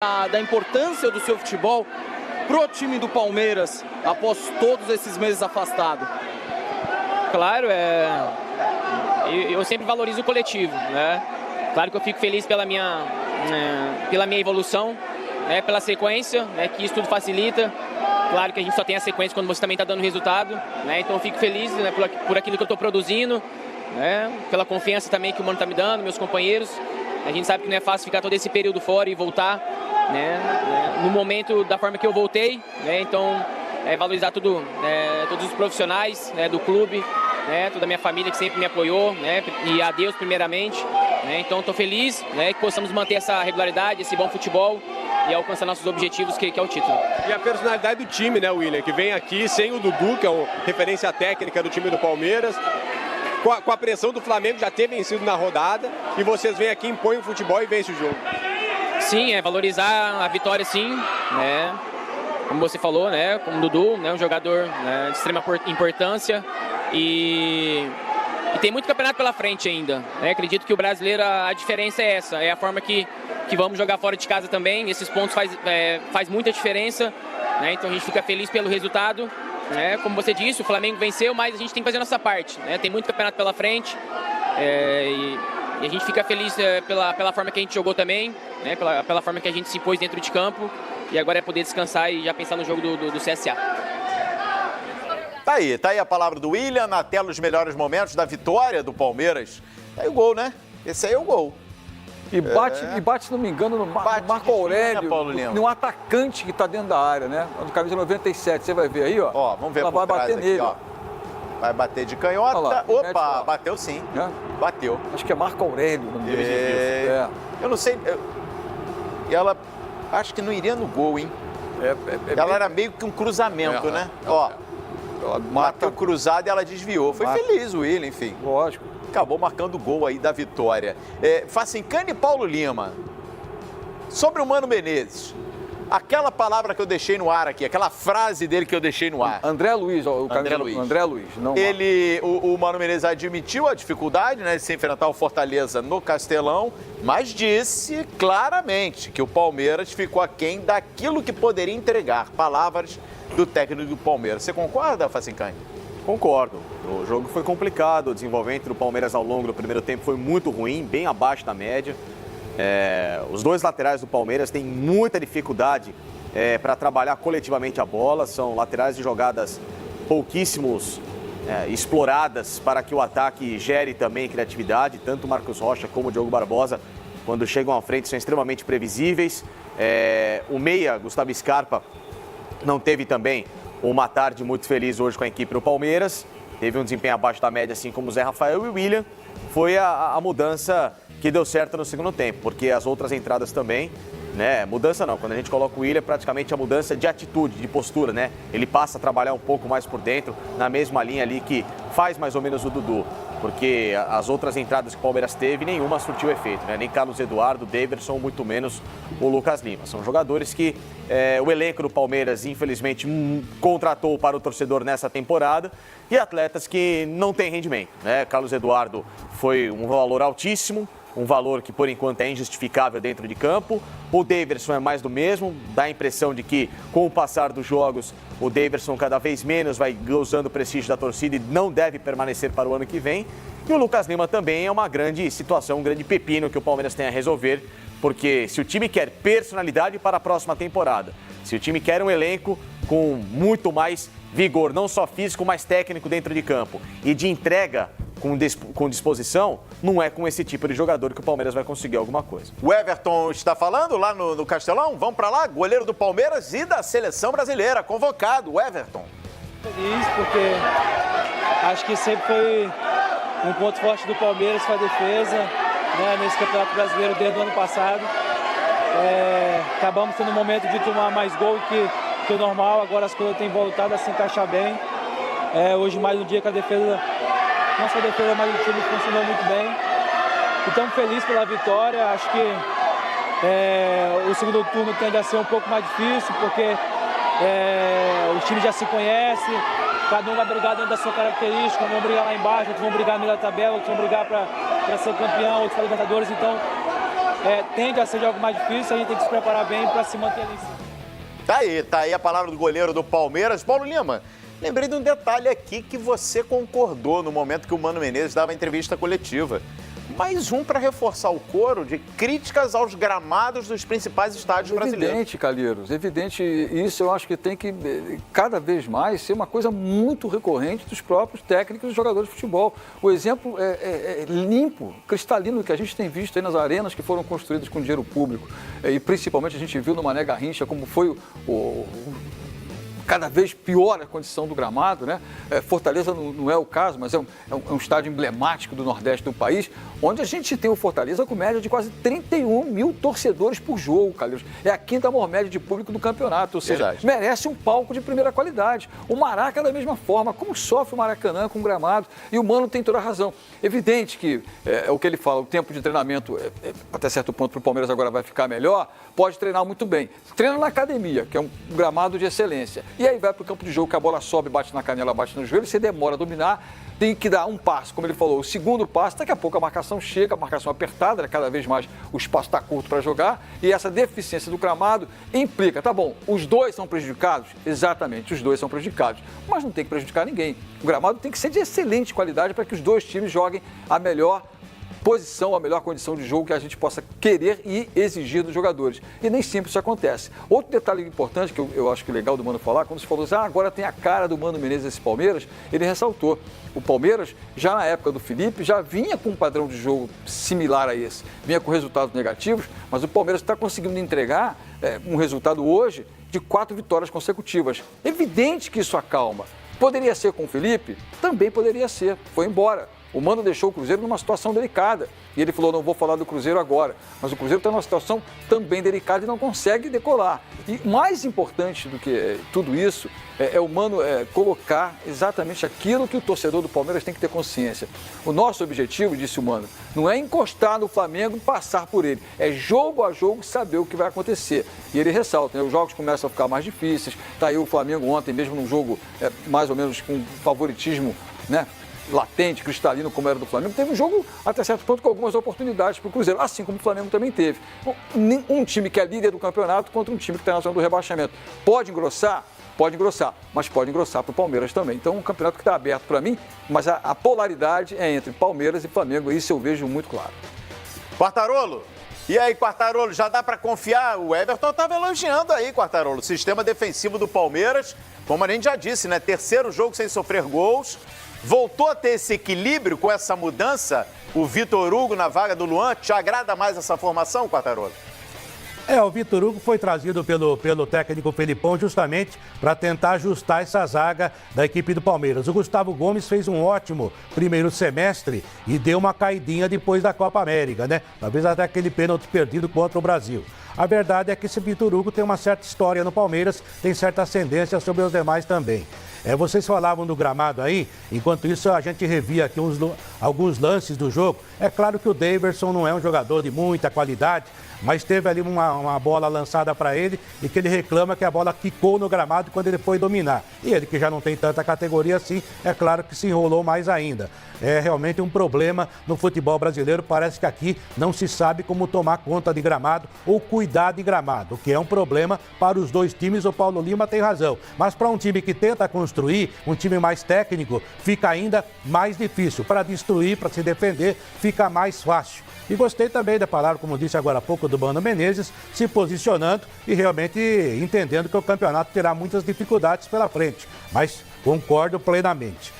da importância do seu futebol pro time do Palmeiras após todos esses meses afastado? Claro, eu sempre valorizo o coletivo, né? Claro que eu fico feliz pela minha evolução, né? Pela sequência, né? Que isso tudo facilita. Claro que a gente só tem a sequência quando você também está dando resultado, né? Então eu fico feliz, né, por aquilo que eu estou produzindo, né? Pela confiança também que o Mano está me dando, meus companheiros. A gente sabe que não é fácil ficar todo esse período fora e voltar, né? No momento da forma que eu voltei, né? Então valorizar todos os profissionais, né, do clube, né, toda a minha família que sempre me apoiou, né, e a Deus primeiramente, né, então estou feliz, né, que possamos manter essa regularidade, esse bom futebol e alcançar nossos objetivos, que é o título. E a personalidade do time, né, William, que vem aqui sem o Dudu, que é a referência técnica do time do Palmeiras, com a pressão do Flamengo já ter vencido na rodada, e vocês vêm aqui, impõem o futebol e vencem o jogo. Sim, valorizar a vitória, sim, né, como você falou, né, como o Dudu, né, um jogador, né, de extrema importância. E tem muito campeonato pela frente ainda, né? Acredito que o brasileiro, a diferença é essa, é a forma que vamos jogar fora de casa também. Esses pontos faz muita diferença, né? Então a gente fica feliz pelo resultado, né? Como você disse, o Flamengo venceu, mas a gente tem que fazer a nossa parte, né? Tem muito campeonato pela frente, e a gente fica feliz pela forma que a gente jogou também, né? Pela forma que a gente se impôs dentro de campo, e agora é poder descansar e já pensar no jogo do CSA. Tá aí a palavra do William, na tela os melhores momentos da vitória do Palmeiras. Tá aí o gol, né? Esse aí é o gol. E bate, se não me engano, no Marco Aurélio, no atacante que tá dentro da área, né? No camisa 97, você vai ver aí, ó. Ó, vamos ver ela por vai trás bater aqui, nele, ó. Vai bater de canhota. Lá, opa, bateu sim. É? Bateu. Acho que é Marco Aurélio o nome dele. Eu não sei. E ela, acho que não iria no gol, hein? Ela era meio que um cruzamento, né? Ó. Ela bateu cruzado e ela desviou. Foi feliz o William, enfim. Lógico. Acabou marcando o gol aí da vitória. Facincani e Paulo Lima. Sobre o Mano Menezes. Aquela palavra que eu deixei no ar aqui, aquela frase dele que eu deixei no ar. André Luiz, o André Luiz. Não, o Mano Menezes admitiu a dificuldade, né, de se enfrentar o Fortaleza no Castelão, mas disse claramente que o Palmeiras ficou aquém daquilo que poderia entregar. Palavras do técnico do Palmeiras. Você concorda, Facincani? Concordo. O jogo foi complicado, o desenvolvimento do Palmeiras ao longo do primeiro tempo foi muito ruim, bem abaixo da média. Os dois laterais do Palmeiras têm muita dificuldade para trabalhar coletivamente a bola. São laterais de jogadas pouquíssimos exploradas para que o ataque gere também criatividade. Tanto o Marcos Rocha como o Diogo Barbosa, quando chegam à frente, são extremamente previsíveis. O meia, Gustavo Scarpa, não teve também uma tarde muito feliz hoje com a equipe do Palmeiras. Teve um desempenho abaixo da média, assim como o Zé Rafael e o William. Foi a mudança que deu certo no segundo tempo, porque as outras entradas também, né? Mudança não, quando a gente coloca o William, é praticamente a mudança de atitude, de postura, né? Ele passa a trabalhar um pouco mais por dentro, na mesma linha ali que faz mais ou menos o Dudu, porque as outras entradas que o Palmeiras teve, nenhuma surtiu efeito, né? Nem Carlos Eduardo, Daverson, muito menos o Lucas Lima. São jogadores que o elenco do Palmeiras, infelizmente, contratou para o torcedor nessa temporada, e atletas que não têm rendimento, né? Carlos Eduardo foi um valor altíssimo, um valor que, por enquanto, é injustificável dentro de campo. O Daverson é mais do mesmo, dá a impressão de que, com o passar dos jogos, o Daverson cada vez menos vai gozando o prestígio da torcida e não deve permanecer para o ano que vem. E o Lucas Lima também é uma grande situação, um grande pepino que o Palmeiras tem a resolver, porque se o time quer personalidade para a próxima temporada, se o time quer um elenco com muito mais vigor, não só físico, mas técnico dentro de campo, e de entrega com disposição, não é com esse tipo de jogador que o Palmeiras vai conseguir alguma coisa. O Everton está falando lá no Castelão? Vamos para lá, goleiro do Palmeiras e da seleção brasileira, convocado, o Everton. Feliz porque acho que sempre foi um ponto forte do Palmeiras, foi a defesa, né, nesse Campeonato Brasileiro desde o ano passado. Acabamos tendo um momento de tomar mais gol que o normal, agora as coisas têm voltado a se encaixar bem. Hoje mais um dia que a defesa, não só a defesa, mas o time funcionou muito bem. E estamos felizes pela vitória. Acho que o segundo turno tende a ser um pouco mais difícil, porque o time já se conhece, cada um vai brigar dentro da sua característica, um vão brigar lá embaixo, outros vão brigar no meio da tabela, outros vão brigar para ser campeão, outros para Libertadores. Então, tende a ser jogo mais difícil, a gente tem que se preparar bem para se manter ali em cima. Tá aí a palavra do goleiro do Palmeiras. Paulo Lima, lembrei de um detalhe aqui que você concordou no momento que o Mano Menezes dava a entrevista coletiva. Mais um para reforçar o coro de críticas aos gramados dos principais estádios brasileiros. Evidente, Calheiros, evidente. Isso eu acho que tem que, cada vez mais, ser uma coisa muito recorrente dos próprios técnicos e jogadores de futebol. O exemplo é limpo, cristalino, que a gente tem visto aí nas arenas que foram construídas com dinheiro público. E principalmente a gente viu no Mané Garrincha como foi cada vez pior a condição do gramado, né? Fortaleza não é o caso, mas é um estádio emblemático do Nordeste do país, onde a gente tem o Fortaleza com média de quase 31 mil torcedores por jogo, Calheiros. É a quinta maior média de público do campeonato, ou seja, merece um palco de primeira qualidade. O Maraca da mesma forma, como sofre o Maracanã com o gramado, e o Mano tem toda a razão. Evidente que é o que ele fala, o tempo de treinamento, até certo ponto para o Palmeiras agora vai ficar melhor, pode treinar muito bem. Treina na academia, que é um gramado de excelência. E aí vai para o campo de jogo, que a bola sobe, bate na canela, bate no joelho, você demora a dominar, tem que dar um passo, como ele falou, o segundo passo, daqui a pouco a marcação chega, a marcação apertada, né? Cada vez mais o espaço está curto para jogar, e essa deficiência do gramado implica, tá bom, os dois são prejudicados? Exatamente, os dois são prejudicados, mas não tem que prejudicar ninguém. O gramado tem que ser de excelente qualidade para que os dois times joguem a melhor posição, a melhor condição de jogo que a gente possa querer e exigir dos jogadores. E nem sempre isso acontece. Outro detalhe importante que eu acho que é legal do Mano falar, quando você falou assim, agora tem a cara do Mano Menezes esse Palmeiras, ele ressaltou. O Palmeiras, já na época do Felipe, já vinha com um padrão de jogo similar a esse. Vinha com resultados negativos, mas o Palmeiras está conseguindo entregar um resultado hoje de 4 vitórias consecutivas. Evidente que isso acalma. Poderia ser com o Felipe? Também poderia ser. Foi embora. O Mano deixou o Cruzeiro numa situação delicada. E ele falou, não vou falar do Cruzeiro agora. Mas o Cruzeiro está numa situação também delicada e não consegue decolar. E mais importante do que tudo isso é o Mano colocar exatamente aquilo que o torcedor do Palmeiras tem que ter consciência. O nosso objetivo, disse o Mano, não é encostar no Flamengo e passar por ele. É jogo a jogo saber o que vai acontecer. E ele ressalta, né, os jogos começam a ficar mais difíceis. Está aí o Flamengo ontem, mesmo num jogo mais ou menos com favoritismo, né, latente, cristalino, como era do Flamengo, teve um jogo até certo ponto com algumas oportunidades para o Cruzeiro, assim como o Flamengo também teve. Um time que é líder do campeonato contra um time que está na zona do rebaixamento. Pode engrossar? Pode engrossar, mas pode engrossar para o Palmeiras também. Então, um campeonato que está aberto para mim, mas a polaridade é entre Palmeiras e Flamengo, isso eu vejo muito claro. Quartarolo, e aí, Quartarolo, já dá para confiar? O Everton estava elogiando aí, Quartarolo, o sistema defensivo do Palmeiras, como a gente já disse, né? Terceiro jogo sem sofrer gols. Voltou a ter esse equilíbrio com essa mudança? O Vitor Hugo na vaga do Luan, te agrada mais essa formação, Quartarolo? O Vitor Hugo foi trazido pelo técnico Felipão justamente para tentar ajustar essa zaga da equipe do Palmeiras. O Gustavo Gomes fez um ótimo primeiro semestre e deu uma caidinha depois da Copa América, né? Talvez até aquele pênalti perdido contra o Brasil. A verdade é que esse Vitor Hugo tem uma certa história no Palmeiras, tem certa ascendência sobre os demais também. Vocês falavam do gramado aí, enquanto isso a gente revia aqui alguns lances do jogo. É claro que o Daverson não é um jogador de muita qualidade, mas teve ali uma bola lançada para ele e que ele reclama que a bola quicou no gramado quando ele foi dominar. E ele, que já não tem tanta categoria assim, é claro que se enrolou mais ainda. É realmente um problema no futebol brasileiro. Parece que aqui não se sabe como tomar conta de gramado ou cuidar de gramado, o que é um problema para os dois times. O Paulo Lima tem razão. Mas para um time que tenta construir, um time mais técnico, fica ainda mais difícil. Para destruir, para se defender, fica mais fácil. E gostei também da palavra, como disse agora há pouco, do Mano Menezes, se posicionando e realmente entendendo que o campeonato terá muitas dificuldades pela frente. Mas concordo plenamente.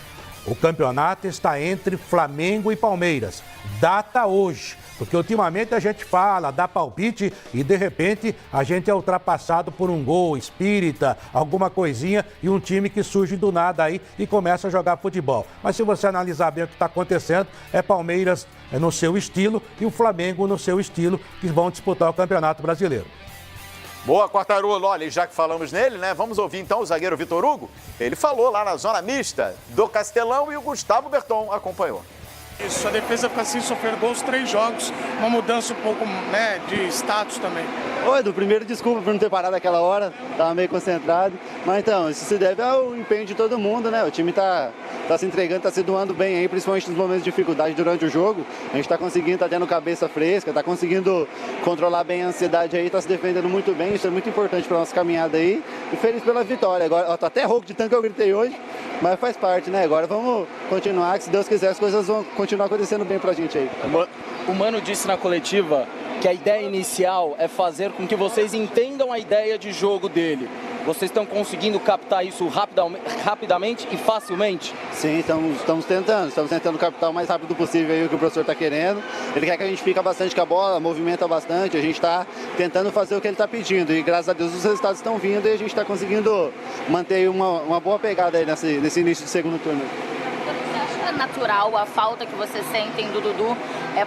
O campeonato está entre Flamengo e Palmeiras. Data hoje. Porque ultimamente a gente fala, dá palpite e de repente a gente é ultrapassado por um gol espírita, alguma coisinha e um time que surge do nada aí e começa a jogar futebol. Mas se você analisar bem o que está acontecendo, é Palmeiras no seu estilo e o Flamengo no seu estilo que vão disputar o Campeonato Brasileiro. Boa, Quartarolo. Olha, já que falamos nele, né? Vamos ouvir então o zagueiro Vitor Hugo. Ele falou lá na zona mista do Castelão e o Gustavo Berton acompanhou. Isso, a defesa fica sem sofrer gols, 3 jogos, uma mudança um pouco, né, de status também. Oi, Edu, primeiro desculpa por não ter parado aquela hora, tava meio concentrado. Mas então, isso se deve ao empenho de todo mundo, né? O time tá se entregando, tá se doando bem aí, principalmente nos momentos de dificuldade durante o jogo. A gente tá conseguindo, tá tendo cabeça fresca, tá conseguindo controlar bem a ansiedade aí, tá se defendendo muito bem, isso é muito importante pra nossa caminhada aí. E feliz pela vitória. Agora, ó, tô até rouco de tanto que eu gritei hoje, mas faz parte, né? Agora vamos continuar, que se Deus quiser as coisas vão continuar acontecendo bem pra gente aí. O Mano disse na coletiva que a ideia inicial é fazer com que vocês entendam a ideia de jogo dele. Vocês estão conseguindo captar isso rapidamente e facilmente? Sim, estamos tentando captar o mais rápido possível aí o que o professor está querendo. Ele quer que a gente fique bastante com a bola, movimenta bastante, a gente está tentando fazer o que ele está pedindo e graças a Deus os resultados estão vindo e a gente está conseguindo manter uma boa pegada aí nesse início de segundo turno. Natural a falta que vocês sentem do Dudu,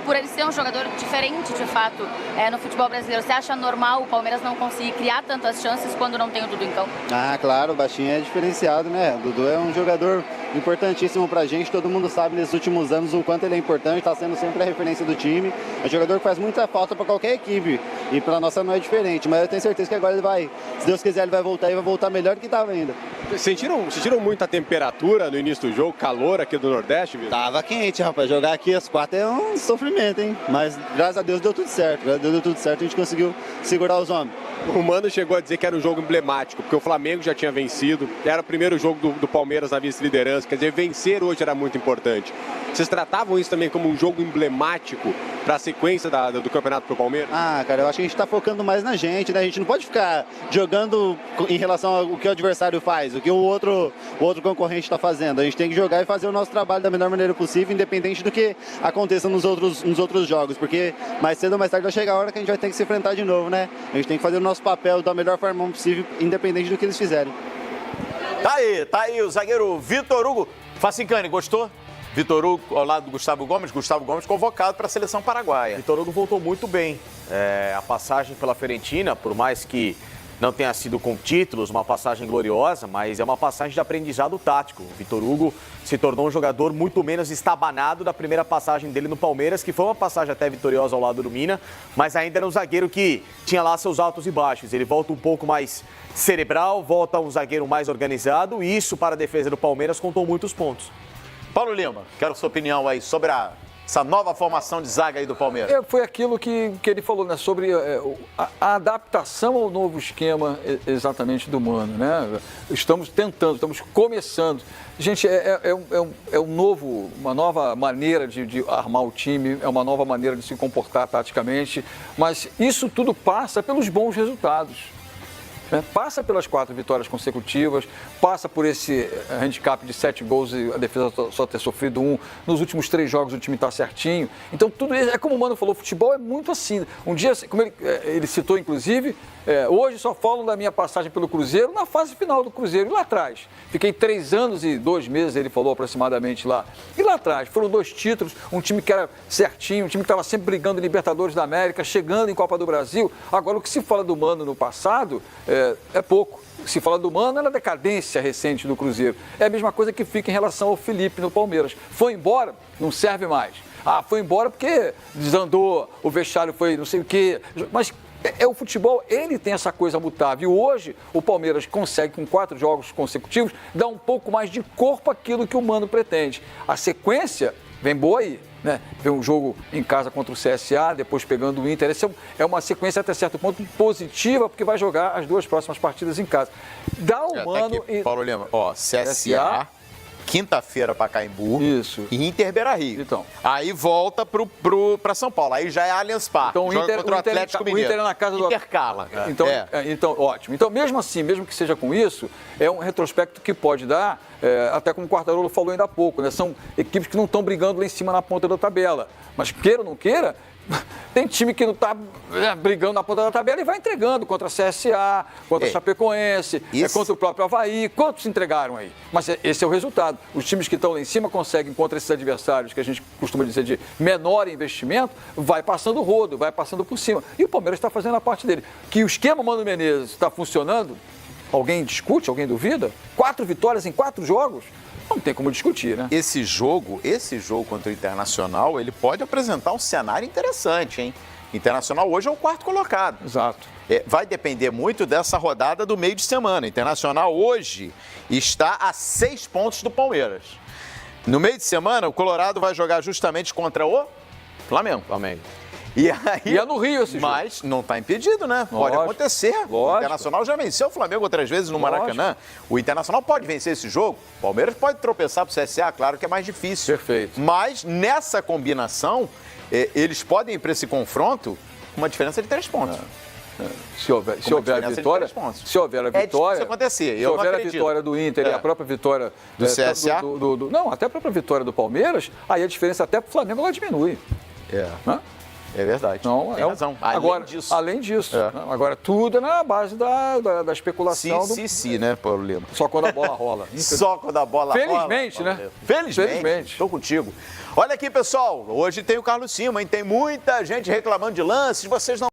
por ele ser um jogador diferente de fato no futebol brasileiro. Você acha normal o Palmeiras não conseguir criar tantas chances quando não tem o Dudu em campo? Ah, claro, o Baixinho é diferenciado, né? O Dudu é um jogador importantíssimo pra gente, todo mundo sabe nesses últimos anos o quanto ele é importante, está sendo sempre a referência do time. É um jogador que faz muita falta para qualquer equipe e pra nossa não é diferente, mas eu tenho certeza que agora ele vai, se Deus quiser, ele vai voltar e vai voltar melhor do que estava ainda. Sentiram muita temperatura no início do jogo, calor aqui do Nordeste, Vitor? Tava quente, rapaz, jogar aqui às 4 é um sofrimento, hein? Mas graças a Deus deu tudo certo, a gente conseguiu segurar os homens. O Mano chegou a dizer que era um jogo emblemático, porque o Flamengo já tinha vencido, era o primeiro jogo do Palmeiras na vice-liderança, quer dizer, vencer hoje era muito importante. Vocês tratavam isso também como um jogo emblemático para a sequência do campeonato pro Palmeiras? Ah, cara, eu acho que a gente tá focando mais na gente, né? A gente não pode ficar jogando em relação ao que o adversário faz, o que o outro concorrente está fazendo. A gente tem que jogar e fazer o nosso trabalho da melhor maneira possível, independente do que aconteça nos outros jogos, porque mais cedo ou mais tarde vai chegar a hora que a gente vai ter que se enfrentar de novo, né? A gente tem que fazer o nosso papel da melhor forma possível, independente do que eles fizerem. Tá aí o zagueiro Vitor Hugo. Facicani, gostou? Vitor Hugo ao lado do Gustavo Gomes convocado para a seleção paraguaia. Vitor Hugo voltou muito bem. A passagem pela Fiorentina, por mais que não tenha sido com títulos, uma passagem gloriosa, mas é uma passagem de aprendizado tático. O Vitor Hugo se tornou um jogador muito menos estabanado da primeira passagem dele no Palmeiras, que foi uma passagem até vitoriosa ao lado do Mina, mas ainda era um zagueiro que tinha lá seus altos e baixos. Ele volta um pouco mais cerebral, volta um zagueiro mais organizado, e isso para a defesa do Palmeiras contou muitos pontos. Paulo Lima, quero sua opinião aí sobre essa nova formação de zaga aí do Palmeiras. Foi aquilo que ele falou, né, sobre a adaptação ao novo esquema exatamente do Mano, né? Estamos tentando, estamos começando. Gente, uma nova maneira de armar o time, é uma nova maneira de se comportar taticamente, mas isso tudo passa pelos bons resultados. Passa pelas 4 vitórias consecutivas, passa por esse handicap de 7 gols e a defesa só ter sofrido 1. Nos últimos 3 jogos o time está certinho. Então tudo isso, é como o Mano falou, futebol é muito assim. Um dia, como ele citou inclusive, hoje só falam da minha passagem pelo Cruzeiro na fase final do Cruzeiro. E lá atrás? Fiquei 3 anos e 2 meses, ele falou aproximadamente lá. E lá atrás? Foram 2 títulos, um time que era certinho, um time que estava sempre brigando em Libertadores da América, chegando em Copa do Brasil. Agora, o que se fala do Mano no passado é pouco. O que se fala do Mano é a decadência recente do Cruzeiro. É a mesma coisa que fica em relação ao Felipe no Palmeiras. Foi embora, não serve mais. Ah, foi embora porque desandou, o vestiário foi não sei o quê. Mas o futebol, ele tem essa coisa mutável. E hoje o Palmeiras consegue, com 4 jogos consecutivos, dar um pouco mais de corpo àquilo que o Mano pretende. A sequência vem boa aí, né? Vem um jogo em casa contra o CSA, depois pegando o Inter. Essa é uma sequência até certo ponto positiva, porque vai jogar as 2 próximas partidas em casa. Dá o Mano aqui, e... Paulo Lima, CSA... Quinta-feira para Pacaembu. Isso. E Inter Beira-Rio. Então. Aí volta para São Paulo. Aí já é Allianz Parque. Então joga contra o Atlético Mineiro. O Inter é na casa do Intercala. Então, ótimo. Então, mesmo assim, mesmo que seja com isso, é um retrospecto que pode dar, até como o Quartarolo falou ainda há pouco, né? São equipes que não estão brigando lá em cima na ponta da tabela. Mas queira ou não queira, tem time que não está brigando na ponta da tabela e vai entregando contra a CSA, contra a Chapecoense, contra o próprio Avaí. Quantos entregaram aí? Mas esse é o resultado. Os times que estão lá em cima conseguem, contra esses adversários, que a gente costuma dizer de menor investimento, vai passando o rodo, vai passando por cima. E o Palmeiras está fazendo a parte dele. Que o esquema Mano Menezes está funcionando, alguém discute, alguém duvida? 4 vitórias em 4 jogos? Não tem como discutir, né? Esse jogo contra o Internacional, ele pode apresentar um cenário interessante, hein? Internacional hoje é o quarto colocado. Exato. Vai depender muito dessa rodada do meio de semana. Internacional hoje está a 6 pontos do Palmeiras. No meio de semana, o Colorado vai jogar justamente contra o Flamengo. E aí, é no Rio esse jogo. Mas não está impedido, né? Pode acontecer. Lógico. O Internacional já venceu o Flamengo outras vezes no Maracanã. O Internacional pode vencer esse jogo. O Palmeiras pode tropeçar para o CSA, claro que é mais difícil. Perfeito. Mas nessa combinação, eles podem ir para esse confronto com uma diferença de 3 pontos. Se houver a vitória, se houver a vitória, é difícil acontecer. Se houver a vitória do Inter e a própria vitória do CSA, não, até a própria vitória do Palmeiras, aí a diferença até para o Flamengo ela diminui. É verdade. Não, tem razão. Além disso. Agora, tudo é na base da especulação. Sim, né, Paulo Lima? Só quando a bola rola. Só quando a bola rola. Felizmente, né? Felizmente. Estou contigo. Olha aqui, pessoal. Hoje tem o Carlos Cima, hein? Tem muita gente reclamando de lances. Vocês não